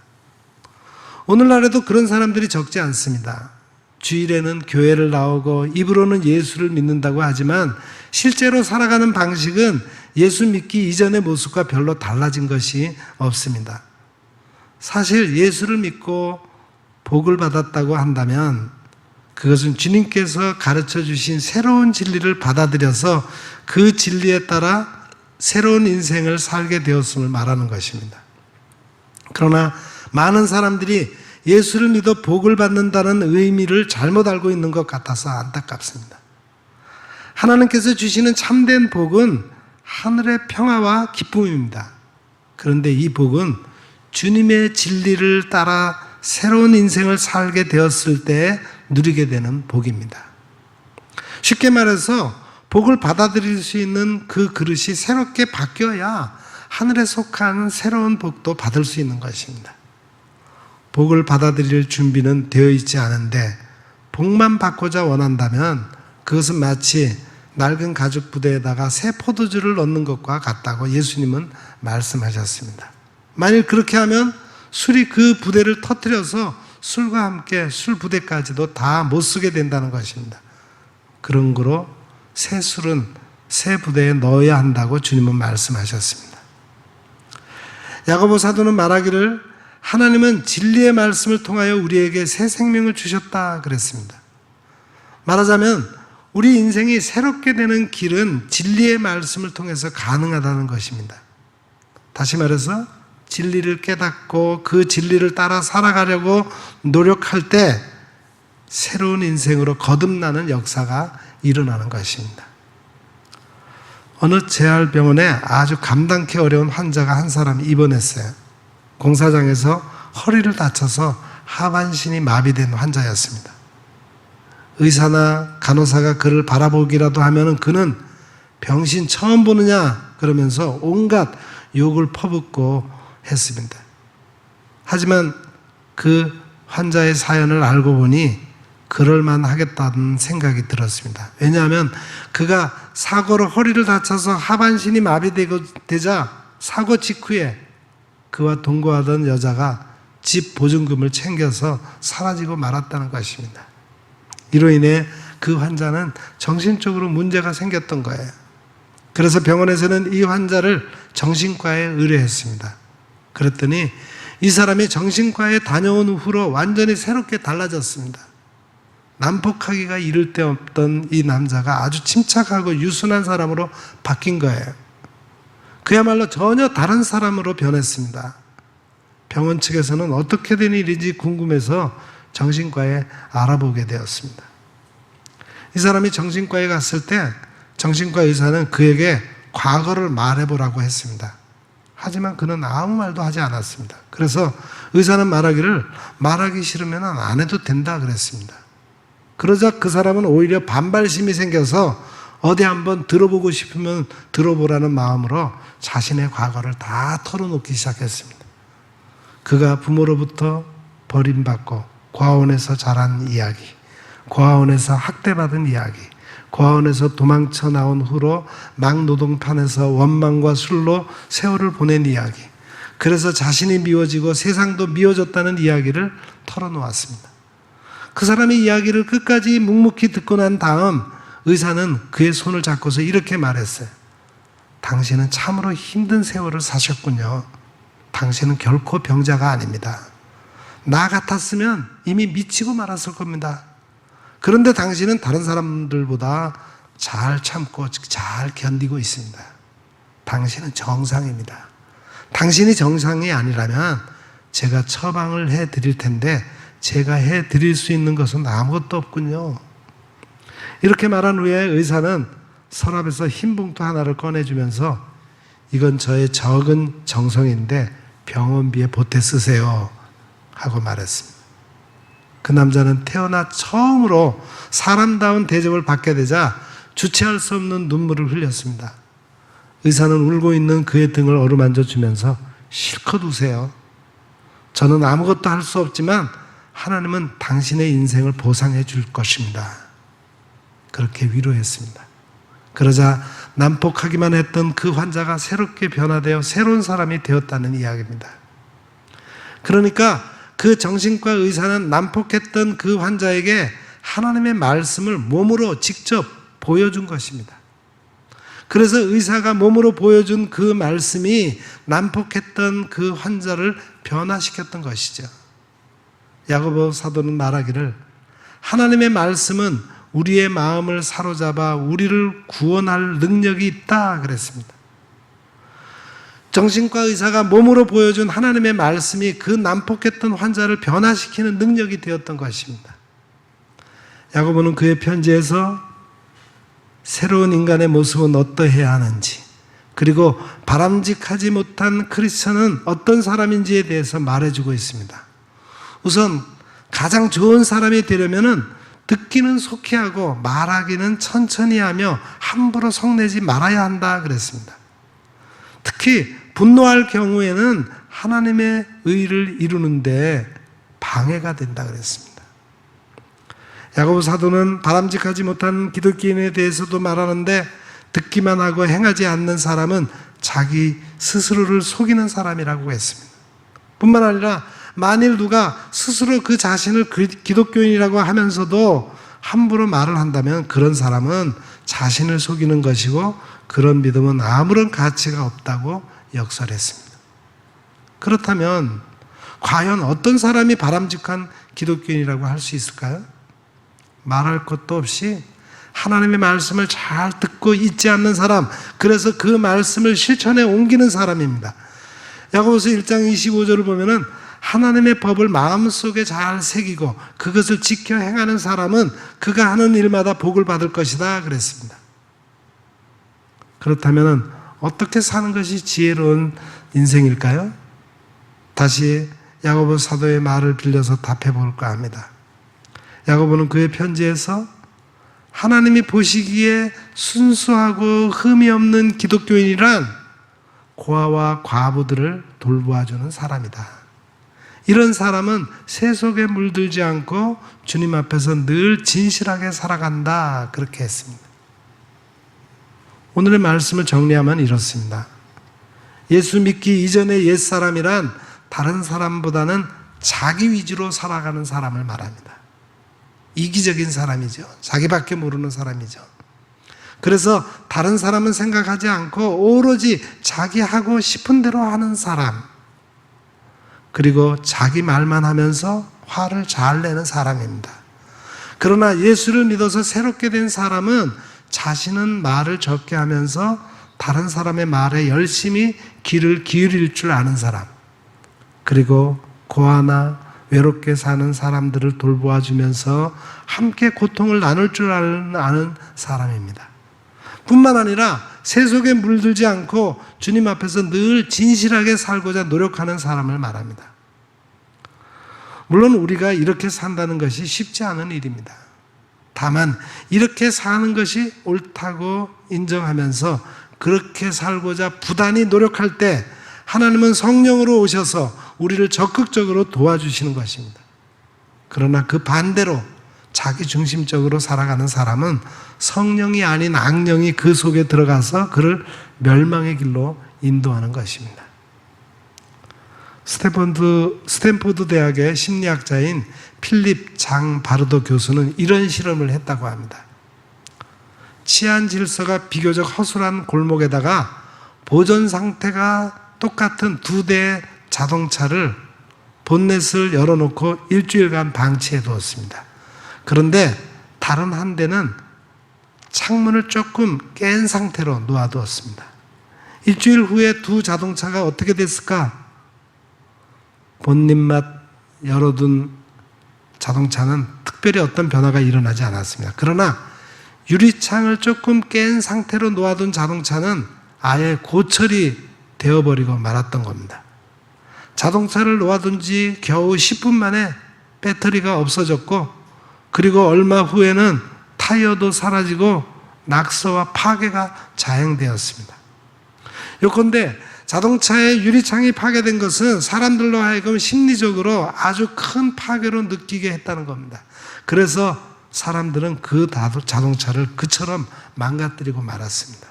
오늘날에도 그런 사람들이 적지 않습니다. 주일에는 교회를 나오고 입으로는 예수를 믿는다고 하지만 실제로 살아가는 방식은 예수 믿기 이전의 모습과 별로 달라진 것이 없습니다. 사실 예수를 믿고 복을 받았다고 한다면 그것은 주님께서 가르쳐 주신 새로운 진리를 받아들여서 그 진리에 따라 새로운 인생을 살게 되었음을 말하는 것입니다. 그러나 많은 사람들이 예수를 믿어 복을 받는다는 의미를 잘못 알고 있는 것 같아서 안타깝습니다. 하나님께서 주시는 참된 복은 하늘의 평화와 기쁨입니다. 그런데 이 복은 주님의 진리를 따라 새로운 인생을 살게 되었을 때 누리게 되는 복입니다. 쉽게 말해서 복을 받아들일 수 있는 그 그릇이 새롭게 바뀌어야 하늘에 속한 새로운 복도 받을 수 있는 것입니다. 복을 받아들일 준비는 되어 있지 않은데 복만 받고자 원한다면 그것은 마치 낡은 가죽 부대에다가 새 포도주를 넣는 것과 같다고 예수님은 말씀하셨습니다. 만일 그렇게 하면 술이 그 부대를 터뜨려서 술과 함께 술 부대까지도 다 못 쓰게 된다는 것입니다. 그런 거로 새 술은 새 부대에 넣어야 한다고 주님은 말씀하셨습니다. 야고보 사도는 말하기를 하나님은 진리의 말씀을 통하여 우리에게 새 생명을 주셨다 그랬습니다. 말하자면 우리 인생이 새롭게 되는 길은 진리의 말씀을 통해서 가능하다는 것입니다. 다시 말해서 진리를 깨닫고 그 진리를 따라 살아가려고 노력할 때 새로운 인생으로 거듭나는 역사가 일어나는 것입니다. 어느 재활병원에 아주 감당케 어려운 환자가 한 사람 입원했어요. 공사장에서 허리를 다쳐서 하반신이 마비된 환자였습니다. 의사나 간호사가 그를 바라보기라도 하면은 그는 병신 처음 보느냐 그러면서 온갖 욕을 퍼붓고 했습니다. 하지만 그 환자의 사연을 알고 보니 그럴만 하겠다는 생각이 들었습니다. 왜냐하면 그가 사고로 허리를 다쳐서 하반신이 마비되자 사고 직후에 그와 동거하던 여자가 집 보증금을 챙겨서 사라지고 말았다는 것입니다. 이로 인해 그 환자는 정신적으로 문제가 생겼던 거예요. 그래서 병원에서는 이 환자를 정신과에 의뢰했습니다. 그랬더니 이 사람이 정신과에 다녀온 후로 완전히 새롭게 달라졌습니다. 난폭하기가 이를 데 없던 이 남자가 아주 침착하고 유순한 사람으로 바뀐 거예요. 그야말로 전혀 다른 사람으로 변했습니다. 병원 측에서는 어떻게 된 일인지 궁금해서 정신과에 알아보게 되었습니다. 이 사람이 정신과에 갔을 때 정신과 의사는 그에게 과거를 말해보라고 했습니다. 하지만 그는 아무 말도 하지 않았습니다. 그래서 의사는 말하기 싫으면 안 해도 된다 그랬습니다. 그러자 그 사람은 오히려 반발심이 생겨서 어디 한번 들어보고 싶으면 들어보라는 마음으로 자신의 과거를 다 털어놓기 시작했습니다. 그가 부모로부터 버림받고 고아원에서 자란 이야기, 고아원에서 학대받은 이야기, 고아원에서 도망쳐 나온 후로 막노동판에서 원망과 술로 세월을 보낸 이야기, 그래서 자신이 미워지고 세상도 미워졌다는 이야기를 털어놓았습니다. 그 사람의 이야기를 끝까지 묵묵히 듣고 난 다음 의사는 그의 손을 잡고서 이렇게 말했어요. 당신은 참으로 힘든 세월을 사셨군요. 당신은 결코 병자가 아닙니다. 나 같았으면 이미 미치고 말았을 겁니다. 그런데 당신은 다른 사람들보다 잘 참고 잘 견디고 있습니다. 당신은 정상입니다. 당신이 정상이 아니라면 제가 처방을 해드릴 텐데 제가 해드릴 수 있는 것은 아무것도 없군요. 이렇게 말한 후에 의사는 서랍에서 흰 봉투 하나를 꺼내주면서 이건 저의 적은 정성인데 병원비에 보태 쓰세요 하고 말했습니다. 그 남자는 태어나 처음으로 사람다운 대접을 받게 되자 주체할 수 없는 눈물을 흘렸습니다. 의사는 울고 있는 그의 등을 어루만져 주면서 실컷 우세요. 저는 아무것도 할 수 없지만 하나님은 당신의 인생을 보상해 줄 것입니다. 그렇게 위로했습니다. 그러자 난폭하기만 했던 그 환자가 새롭게 변화되어 새로운 사람이 되었다는 이야기입니다. 그러니까 그 정신과 의사는 난폭했던 그 환자에게 하나님의 말씀을 몸으로 직접 보여준 것입니다. 그래서 의사가 몸으로 보여준 그 말씀이 난폭했던 그 환자를 변화시켰던 것이죠. 야고보 사도는 말하기를 하나님의 말씀은 우리의 마음을 사로잡아 우리를 구원할 능력이 있다 그랬습니다. 정신과 의사가 몸으로 보여준 하나님의 말씀이 그 난폭했던 환자를 변화시키는 능력이 되었던 것입니다. 야고보는 그의 편지에서 새로운 인간의 모습은 어떠해야 하는지, 그리고 바람직하지 못한 크리스천은 어떤 사람인지에 대해서 말해주고 있습니다. 우선 가장 좋은 사람이 되려면은 듣기는 속히 하고 말하기는 천천히 하며 함부로 성내지 말아야 한다 그랬습니다. 특히 분노할 경우에는 하나님의 의를 이루는데 방해가 된다 그랬습니다. 야고보 사도는 바람직하지 못한 기독교인에 대해서도 말하는데 듣기만 하고 행하지 않는 사람은 자기 스스로를 속이는 사람이라고 했습니다. 뿐만 아니라 만일 누가 스스로 그 자신을 기독교인이라고 하면서도 함부로 말을 한다면 그런 사람은 자신을 속이는 것이고 그런 믿음은 아무런 가치가 없다고 역설했습니다. 그렇다면 과연 어떤 사람이 바람직한 기독교인이라고 할 수 있을까요? 말할 것도 없이 하나님의 말씀을 잘 듣고 잊지 않는 사람, 그래서 그 말씀을 실천에 옮기는 사람입니다. 야고보서 1장 25절을 보면은 하나님의 법을 마음속에 잘 새기고 그것을 지켜 행하는 사람은 그가 하는 일마다 복을 받을 것이다 그랬습니다. 그렇다면 어떻게 사는 것이 지혜로운 인생일까요? 다시 야고보 사도의 말을 빌려서 답해 볼까 합니다. 야고보는 그의 편지에서 하나님이 보시기에 순수하고 흠이 없는 기독교인이란 고아와 과부들을 돌보아주는 사람이다. 이런 사람은 세속에 물들지 않고 주님 앞에서 늘 진실하게 살아간다. 그렇게 했습니다. 오늘의 말씀을 정리하면 이렇습니다. 예수 믿기 이전의 옛사람이란 다른 사람보다는 자기 위주로 살아가는 사람을 말합니다. 이기적인 사람이죠. 자기밖에 모르는 사람이죠. 그래서 다른 사람은 생각하지 않고 오로지 자기 하고 싶은 대로 하는 사람, 그리고 자기 말만 하면서 화를 잘 내는 사람입니다. 그러나 예수를 믿어서 새롭게 된 사람은 자신은 말을 적게 하면서 다른 사람의 말에 열심히 귀를 기울일 줄 아는 사람, 그리고 고아나 외롭게 사는 사람들을 돌보아 주면서 함께 고통을 나눌 줄 아는 사람입니다. 뿐만 아니라 세속에 물들지 않고 주님 앞에서 늘 진실하게 살고자 노력하는 사람을 말합니다. 물론 우리가 이렇게 산다는 것이 쉽지 않은 일입니다. 다만 이렇게 사는 것이 옳다고 인정하면서 그렇게 살고자 부단히 노력할 때 하나님은 성령으로 오셔서 우리를 적극적으로 도와주시는 것입니다. 그러나 그 반대로 자기 중심적으로 살아가는 사람은 성령이 아닌 악령이 그 속에 들어가서 그를 멸망의 길로 인도하는 것입니다. 스탠포드 대학의 심리학자인 필립 장 바르도 교수는 이런 실험을 했다고 합니다. 치안 질서가 비교적 허술한 골목에다가 보존 상태가 똑같은 두 대의 자동차를 본넷을 열어놓고 일주일간 방치해 두었습니다. 그런데 다른 한 대는 창문을 조금 깬 상태로 놓아두었습니다. 일주일 후에 두 자동차가 어떻게 됐을까? 본닛맛 열어둔 자동차는 특별히 어떤 변화가 일어나지 않았습니다. 그러나 유리창을 조금 깬 상태로 놓아둔 자동차는 아예 고철이 되어버리고 말았던 겁니다. 자동차를 놓아둔 지 겨우 10분 만에 배터리가 없어졌고, 그리고 얼마 후에는 타이어도 사라지고 낙서와 파괴가 자행되었습니다. 요컨대 자동차의 유리창이 파괴된 것은 사람들로 하여금 심리적으로 아주 큰 파괴로 느끼게 했다는 겁니다. 그래서 사람들은 그 자동차를 그처럼 망가뜨리고 말았습니다.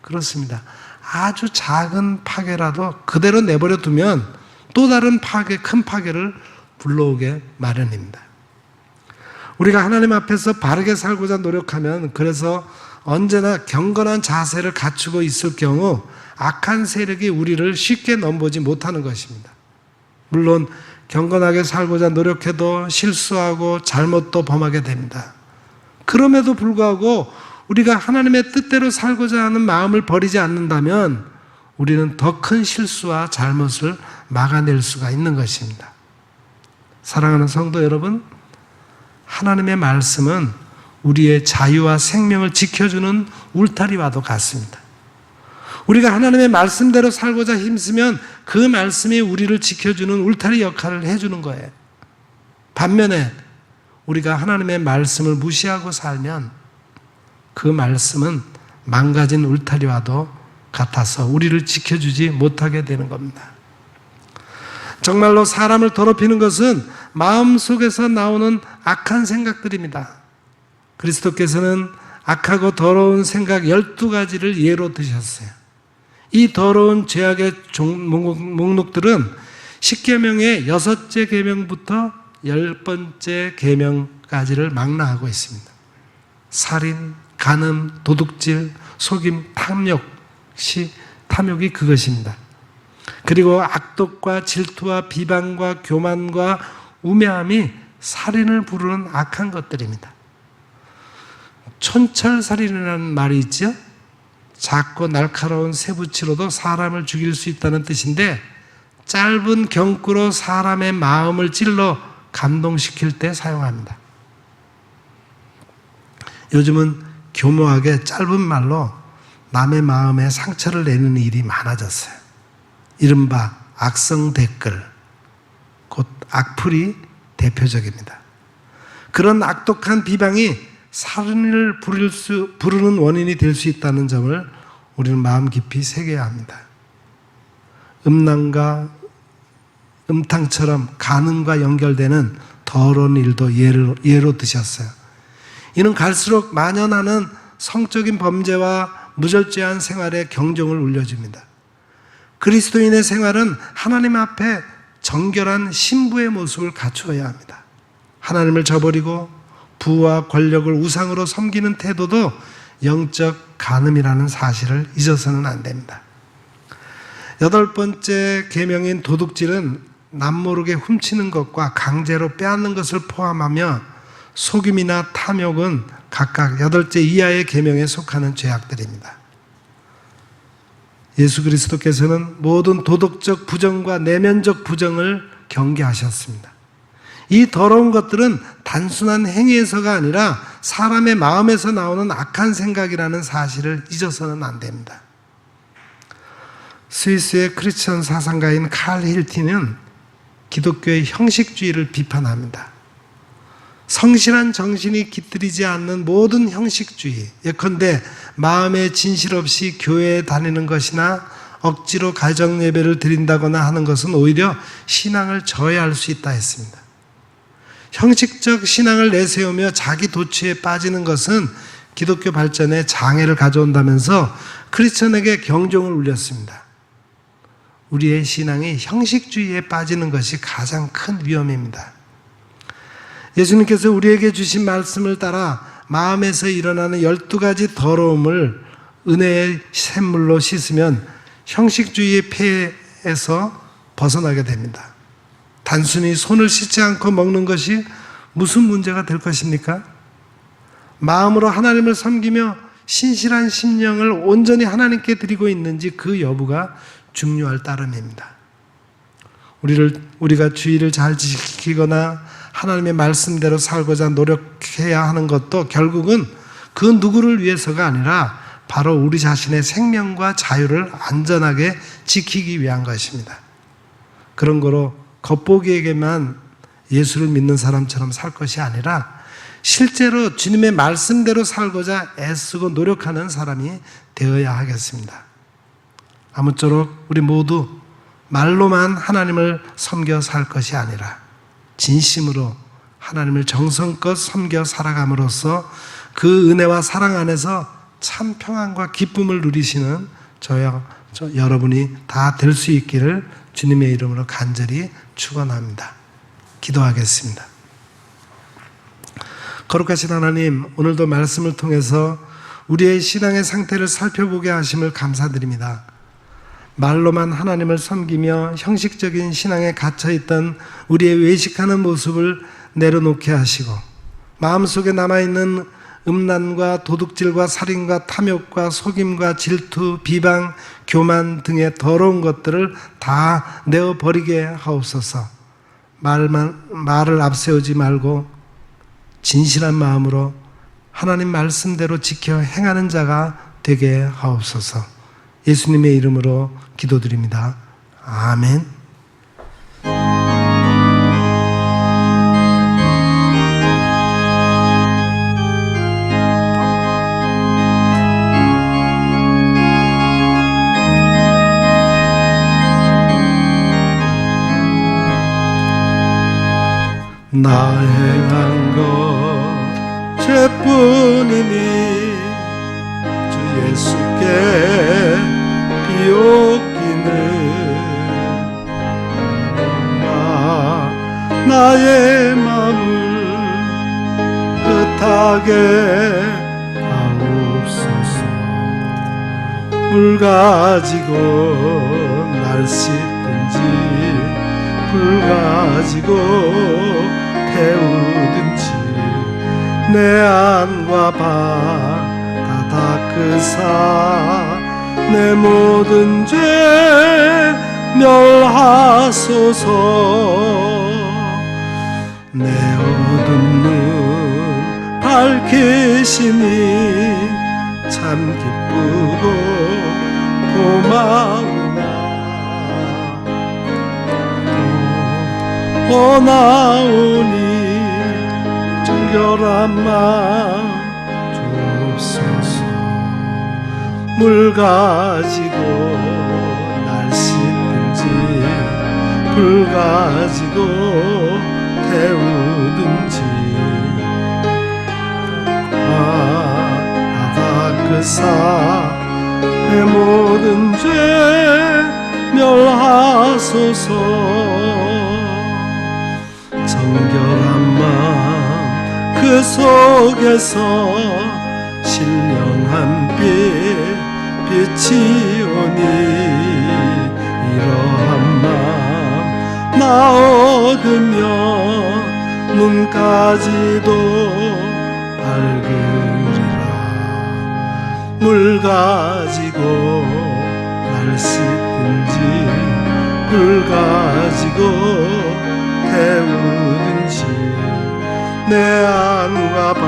그렇습니다. 아주 작은 파괴라도 그대로 내버려 두면 또 다른 파괴, 큰 파괴를 불러오게 마련입니다. 우리가 하나님 앞에서 바르게 살고자 노력하면, 그래서 언제나 경건한 자세를 갖추고 있을 경우 악한 세력이 우리를 쉽게 넘보지 못하는 것입니다. 물론 경건하게 살고자 노력해도 실수하고 잘못도 범하게 됩니다. 그럼에도 불구하고 우리가 하나님의 뜻대로 살고자 하는 마음을 버리지 않는다면 우리는 더 큰 실수와 잘못을 막아낼 수가 있는 것입니다. 사랑하는 성도 여러분, 하나님의 말씀은 우리의 자유와 생명을 지켜주는 울타리와도 같습니다. 우리가 하나님의 말씀대로 살고자 힘쓰면 그 말씀이 우리를 지켜주는 울타리 역할을 해주는 거예요. 반면에 우리가 하나님의 말씀을 무시하고 살면 그 말씀은 망가진 울타리와도 같아서 우리를 지켜주지 못하게 되는 겁니다. 정말로 사람을 더럽히는 것은 마음속에서 나오는 악한 생각들입니다. 그리스도께서는 악하고 더러운 생각 12가지를 예로 드셨어요. 이 더러운 죄악의 목록들은 10계명의 6째 계명부터 10번째 계명 가지를 망라하고 있습니다. 살인, 간음, 도둑질, 속임, 탐욕이 그것입니다. 그리고 악독과 질투와 비방과 교만과 우매함이 살인을 부르는 악한 것들입니다. 촌철살인이라는 말이 있죠. 작고 날카로운 쇠붙이로도 사람을 죽일 수 있다는 뜻인데, 짧은 경구로 사람의 마음을 찔러 감동시킬 때 사용합니다. 요즘은 교묘하게 짧은 말로 남의 마음에 상처를 내는 일이 많아졌어요. 이른바 악성 댓글, 곧 악플이 대표적입니다. 그런 악독한 비방이 살인을 부르는 원인이 될 수 있다는 점을 우리는 마음 깊이 새겨야 합니다. 음란과 음탕처럼 간음과 연결되는 더러운 일도 예로 드셨어요. 이는 갈수록 만연하는 성적인 범죄와 무절제한 생활에 경종을 울려줍니다. 그리스도인의 생활은 하나님 앞에 정결한 신부의 모습을 갖추어야 합니다. 하나님을 저버리고 부와 권력을 우상으로 섬기는 태도도 영적 간음이라는 사실을 잊어서는 안 됩니다. 8번째 계명인 도둑질은 남모르게 훔치는 것과 강제로 빼앗는 것을 포함하며 속임이나 탐욕은 각각 8째 이하의 계명에 속하는 죄악들입니다. 예수 그리스도께서는 모든 도덕적 부정과 내면적 부정을 경계하셨습니다. 이 더러운 것들은 단순한 행위에서가 아니라 사람의 마음에서 나오는 악한 생각이라는 사실을 잊어서는 안 됩니다. 스위스의 크리스천 사상가인 칼 힐티는 기독교의 형식주의를 비판합니다. 성실한 정신이 깃들이지 않는 모든 형식주의, 예컨대 마음에 진실 없이 교회에 다니는 것이나 억지로 가정 예배를 드린다거나 하는 것은 오히려 신앙을 저해할 수 있다 했습니다. 형식적 신앙을 내세우며 자기 도취에 빠지는 것은 기독교 발전에 장애를 가져온다면서 크리스천에게 경종을 울렸습니다. 우리의 신앙이 형식주의에 빠지는 것이 가장 큰 위험입니다. 예수님께서 우리에게 주신 말씀을 따라 마음에서 일어나는 12가지 더러움을 은혜의 샘물로 씻으면 형식주의의 폐해에서 벗어나게 됩니다. 단순히 손을 씻지 않고 먹는 것이 무슨 문제가 될 것입니까? 마음으로 하나님을 섬기며 신실한 심령을 온전히 하나님께 드리고 있는지 그 여부가 중요할 따름입니다. 우리가 주의를 잘 지키거나 하나님의 말씀대로 살고자 노력해야 하는 것도 결국은 그 누구를 위해서가 아니라 바로 우리 자신의 생명과 자유를 안전하게 지키기 위한 것입니다. 그런 거로 겉보기에게만 예수를 믿는 사람처럼 살 것이 아니라 실제로 주님의 말씀대로 살고자 애쓰고 노력하는 사람이 되어야 하겠습니다. 아무쪼록 우리 모두 말로만 하나님을 섬겨 살 것이 아니라 진심으로 하나님을 정성껏 섬겨 살아감으로써 그 은혜와 사랑 안에서 참 평안과 기쁨을 누리시는 여러분이 다 될 수 있기를 주님의 이름으로 간절히 축원합니다. 기도하겠습니다. 거룩하신 하나님, 오늘도 말씀을 통해서 우리의 신앙의 상태를 살펴보게 하심을 감사드립니다. 말로만 하나님을 섬기며 형식적인 신앙에 갇혀있던 우리의 외식하는 모습을 내려놓게 하시고 마음속에 남아있는 음란과 도둑질과 살인과 탐욕과 속임과 질투, 비방, 교만 등의 더러운 것들을 다 내어버리게 하옵소서. 말을 앞세우지 말고 진실한 마음으로 하나님 말씀대로 지켜 행하는 자가 되게 하옵소서. 예수님의 이름으로 기도드립니다. 아멘. 나 행한 것 죄뿐이니 주 예수께 비옵기는 하게 하옵소서. 물 가지고 날 씻든지 불 가지고 태우든지 내 안과 바 다 닦으사 내 모든 죄 멸하소서. 내 어두운 눈 밝히시니 참 기쁘고 고마우나. 원하오니 정결한 마음 주옵소서. 물 가지고 날 씻든지 불 가지고 태우든지 닦으사 내 모든 죄 멸하소서. 정결한 마음 그 속에서 신령한 빛이 오니 이러한 마음 나 얻으며 눈까지도 밝으리라. 물 가지고 날 씻든지 불 가지고 태우든지 내 안과 바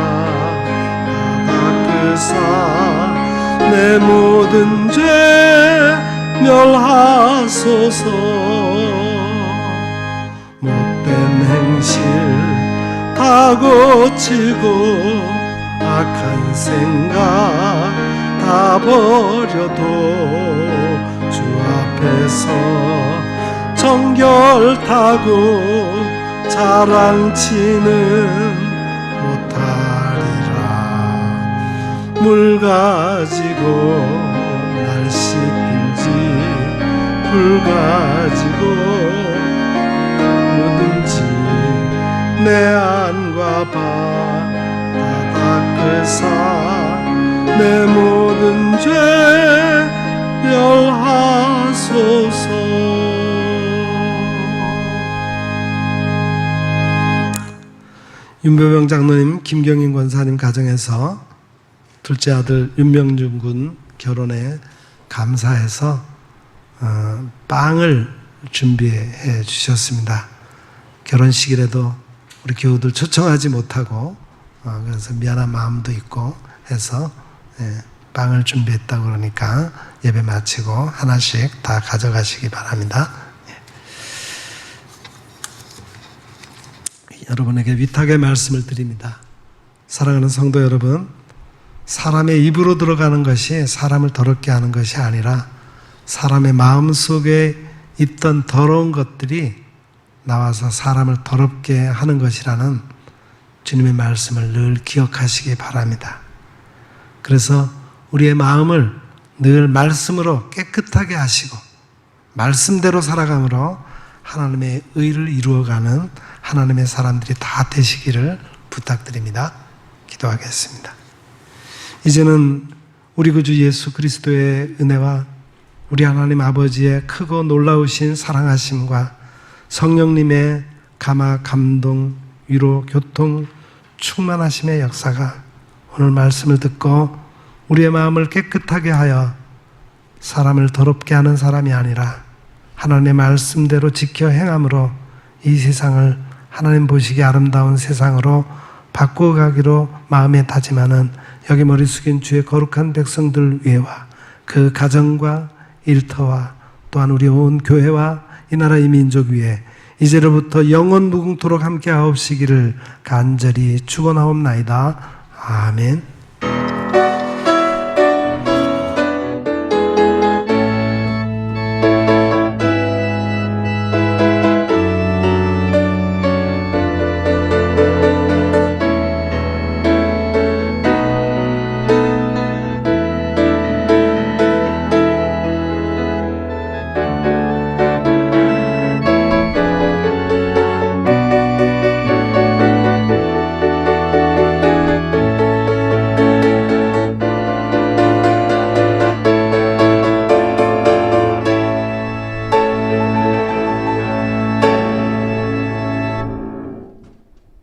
닦으사 내 모든 죄 멸하소서. 못된 행실 다 고치고 악한 생각 다 버려도 주 앞에서 정결타고 자랑치는 못하리라. 물 가지고 날 씻든지 불 가지고 뭐든지 내 안과 바 다 닦으사 내 모든 죄 멸하소서. 윤배병 장로님, 김경인 권사님 가정에서 둘째 아들 윤명준 군 결혼에 감사해서 빵을 준비해 주셨습니다. 결혼식이라도 우리 교우들 초청하지 못하고 그래서 미안한 마음도 있고 해서 빵을 준비했다고 그러니까 예배 마치고 하나씩 다 가져가시기 바랍니다. 여러분에게 위탁의 말씀을 드립니다. 사랑하는 성도 여러분, 사람의 입으로 들어가는 것이 사람을 더럽게 하는 것이 아니라 사람의 마음속에 있던 더러운 것들이 나와서 사람을 더럽게 하는 것이라는 주님의 말씀을 늘 기억하시기 바랍니다. 그래서 우리의 마음을 늘 말씀으로 깨끗하게 하시고 말씀대로 살아감으로 하나님의 의를 이루어가는 하나님의 사람들이 다 되시기를 부탁드립니다. 기도하겠습니다. 이제는 우리 구주 예수 그리스도의 은혜와 우리 하나님 아버지의 크고 놀라우신 사랑하심과 성령님의 감화, 감동, 위로, 교통, 충만하심의 역사가 오늘 말씀을 듣고 우리의 마음을 깨끗하게 하여 사람을 더럽게 하는 사람이 아니라 하나님의 말씀대로 지켜 행함으로 이 세상을 하나님 보시기에 아름다운 세상으로 바꾸어가기로 마음에 다짐하는 여기 머리 숙인 주의 거룩한 백성들 위에와 그 가정과 일터와 또한 우리 온 교회와 이 나라 이 민족 위에 이제로부터 영원 무궁토록 함께 하옵시기를 간절히 축원하옵나이다. 아멘.